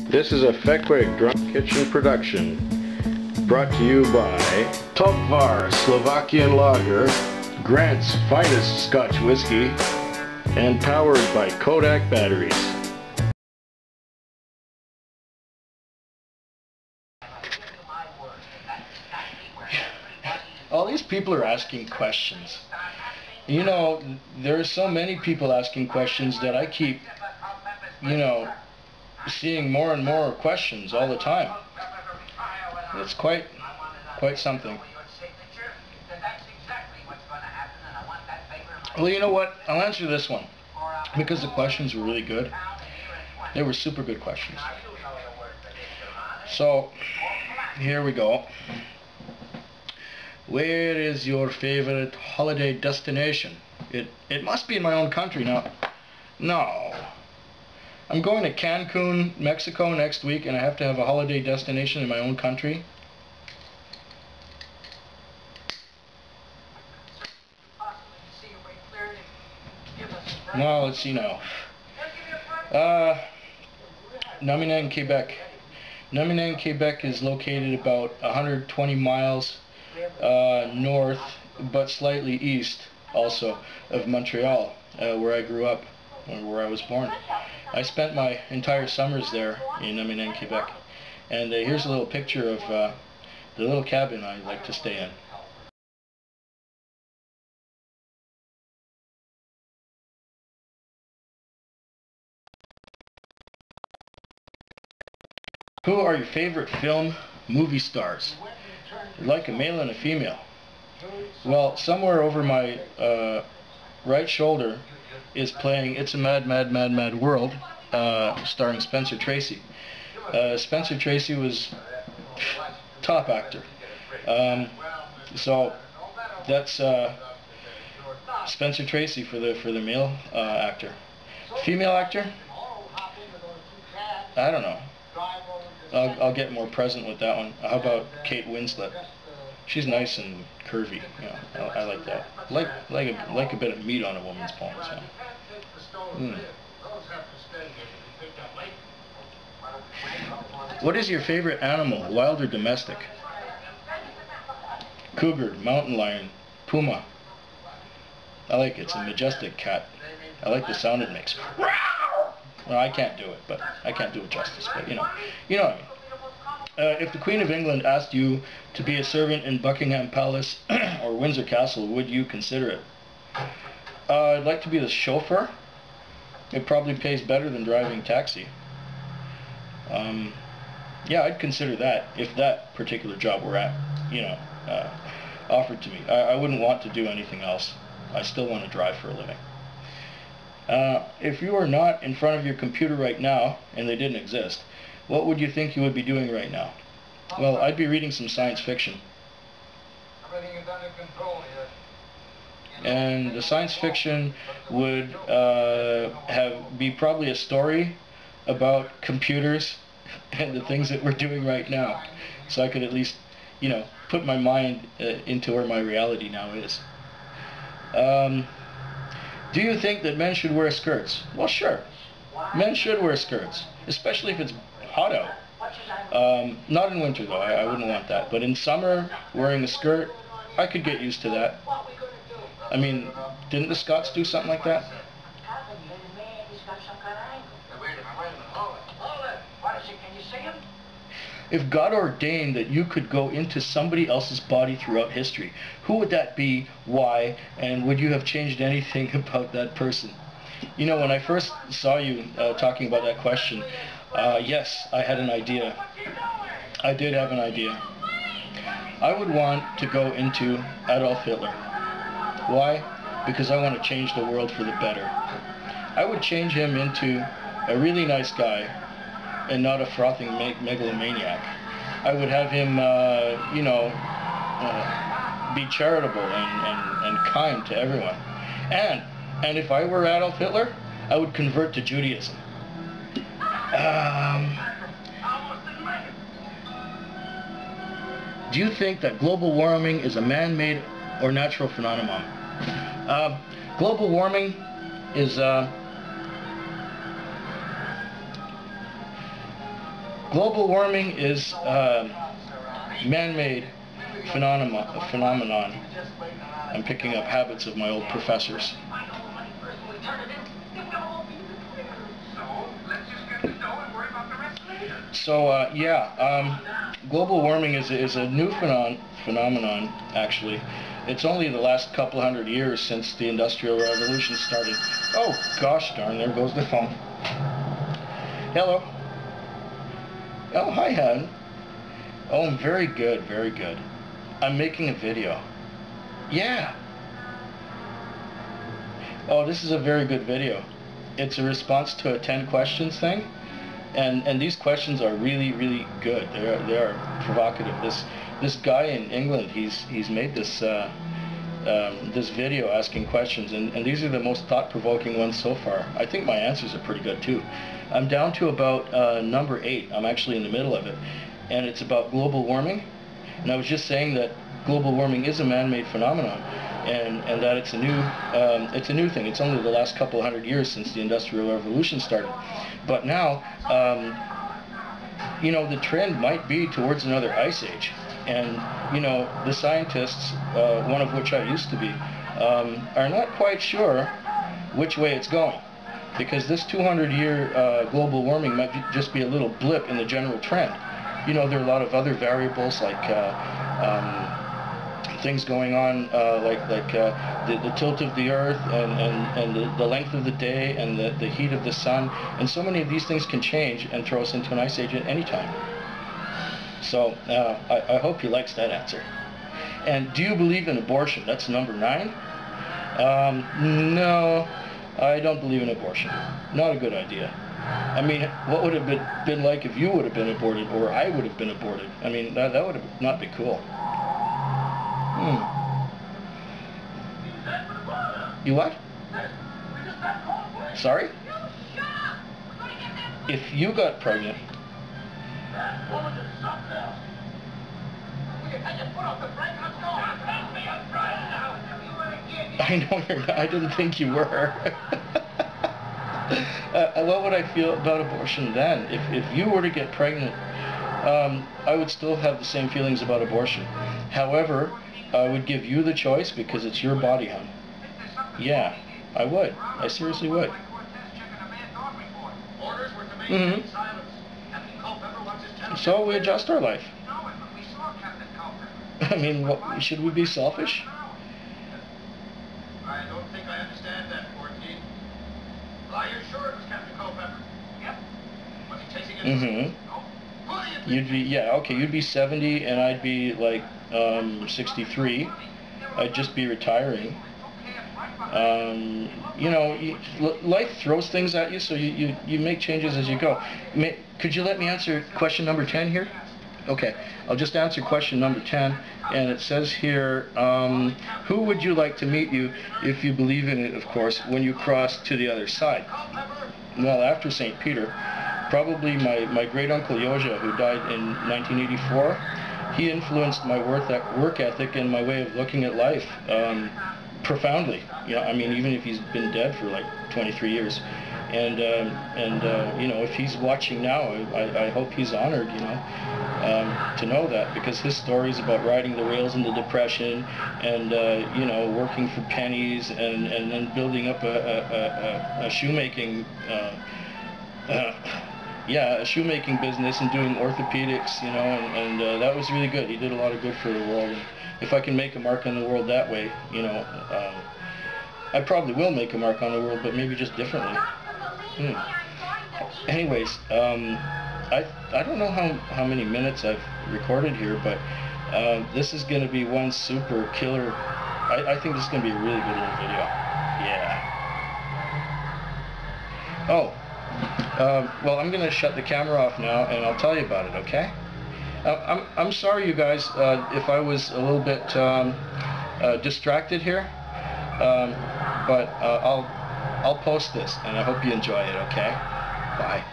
This is a fehquig Drunk Kitchen production, brought to you by Topvar Slovakian Lager, Grant's finest Scotch whiskey, and powered by Kodak batteries. All these people are asking questions. You know, there are so many people asking questions that I keep, you know, seeing more and more questions all the time. It's quite something. Well, you know what? I'll answer this one because the questions were really good. They were super good questions. So, here we go. Where is your favorite holiday destination? It must be in my own country now. No. I'm going to Cancun, Mexico next week, and I have to have a holiday destination in my own country. Now, let's see now. Naminang, Quebec. Naminang, Quebec is located about 120 miles north, but slightly east also of Montreal, where I grew up, where I was born. I spent my entire summers there in Naminang, Quebec. And here's a little picture of the little cabin I like to stay in. Who are your favorite film movie stars? I'd like a male and a female. Well, somewhere over my right shoulder is playing It's a Mad, Mad, Mad, Mad World, starring Spencer Tracy. Spencer Tracy was top actor. So that's Spencer Tracy for the male actor. Female actor? I don't know. I'll get more present with that one. How about Kate Winslet? She's nice and curvy. Yeah, I like that. Like a bit of meat on a woman's palm. So. What is your favorite animal, wild or domestic? Cougar, mountain lion, puma. I like it. It's a majestic cat. I like the sound it makes. Well, I can't do it, but I can't do it justice. But you know what I mean. If the Queen of England asked you to be a servant in Buckingham Palace or Windsor Castle, would you consider it? I'd like to be the chauffeur. It probably pays better than driving taxi. Yeah, I'd consider that if that particular job were offered to me. I wouldn't want to do anything else. I still want to drive for a living. If you were not in front of your computer right now, and they didn't exist, what would you think you would be doing right now? Well, I'd be reading some science fiction. Everything is under control here. And the science fiction would be probably a story about computers and the things that we're doing right now. So I could at least, put my mind into where my reality now is. Do you think that men should wear skirts? Well, sure. Men should wear skirts, especially if it's hot out. Not in winter, though. I wouldn't want that. But in summer, wearing a skirt, I could get used to that. I mean, didn't the Scots do something like that? If God ordained that you could go into somebody else's body throughout history, who would that be, why, and would you have changed anything about that person? You know, when I first saw you talking about that question, yes, I had an idea. I did have an idea. I would want to go into Adolf Hitler. Why? Because I want to change the world for the better. I would change him into a really nice guy and not a frothing megalomaniac. I would have him, be charitable and kind to everyone. And if I were Adolf Hitler, I would convert to Judaism. Do you think that global warming is a man-made or natural phenomenon? Global warming is Global warming is man-made phenomenon. I'm picking up habits of my old professors. So global warming is a new phenomenon, actually. It's only the last couple hundred years since the Industrial Revolution started. Oh, gosh darn, there goes the phone. Hello. Oh, hi, hon. Oh, I'm very good, very good. I'm making a video. Yeah. Oh, this is a very good video. It's a response to a 10 questions thing. And these questions are really, really good. They are provocative. This guy in England, he's made this this video asking questions, and these are the most thought-provoking ones so far. I think my answers are pretty good too. I'm down to about number 8. I'm actually in the middle of it, and it's about global warming. And I was just saying that global warming is a man-made phenomenon, and that it's a new thing. It's only the last couple hundred years since the Industrial Revolution started. But now, you know, the trend might be towards another ice age. And, you know, the scientists, one of which I used to be, are not quite sure which way it's going. Because this 200-year global warming might just be a little blip in the general trend. You know, there are a lot of other variables like things going on like the tilt of the earth and the length of the day and the heat of the sun, and so many of these things can change and throw us into an ice age at any time. So I hope he likes that answer. And do you believe in abortion? That's number 9. No, I don't believe in abortion. Not a good idea. I mean, what would it have been like if you would have been aborted, or I would have been aborted? I mean, that would have not be cool. You what? Sorry? If you got pregnant... I know you're not. I didn't think you were. What would I feel about abortion then? If you were to get pregnant, I would still have the same feelings about abortion. However, I would give you the choice because it's your body, hon. Yeah, I would. I seriously would. Mm-hmm. So we adjust our life. I mean, what, should we be selfish? I don't think I understand that, 14. Are you sure it was Captain Culpepper? Yep. Was he chasing it? Mm-hmm. No. You'd be, yeah, okay, you'd be 70 and I'd be like 63. I'd just be retiring. You know, life throws things at you, so you make changes as you go. Could you let me answer question number 10 here? Okay, I'll just answer question number 10, and it says here, who would you like to meet you, if you believe in it, of course, when you cross to the other side? Well, after St. Peter, probably my great-uncle Yoja, who died in 1984. He influenced my work ethic and my way of looking at life profoundly. You know, I mean, even if he's been dead for like 23 years. And you know, if he's watching now, I hope he's honored, you know, to know that, because his stories about riding the rails in the Depression and, you know, working for pennies and then building up a shoemaking, a shoemaking business and doing orthopedics, you know, and that was really good. He did a lot of good for the world. And if I can make a mark on the world that way, you know, I probably will make a mark on the world, but maybe just differently. Anyways, I don't know how many minutes I've recorded here, but this is going to be one super killer. I think this is going to be a really good little video. Yeah. Oh, well, I'm going to shut the camera off now, and I'll tell you about it, okay? I'm sorry, you guys, if I was a little bit distracted here, but I'll post this, and I hope you enjoy it, okay? Bye.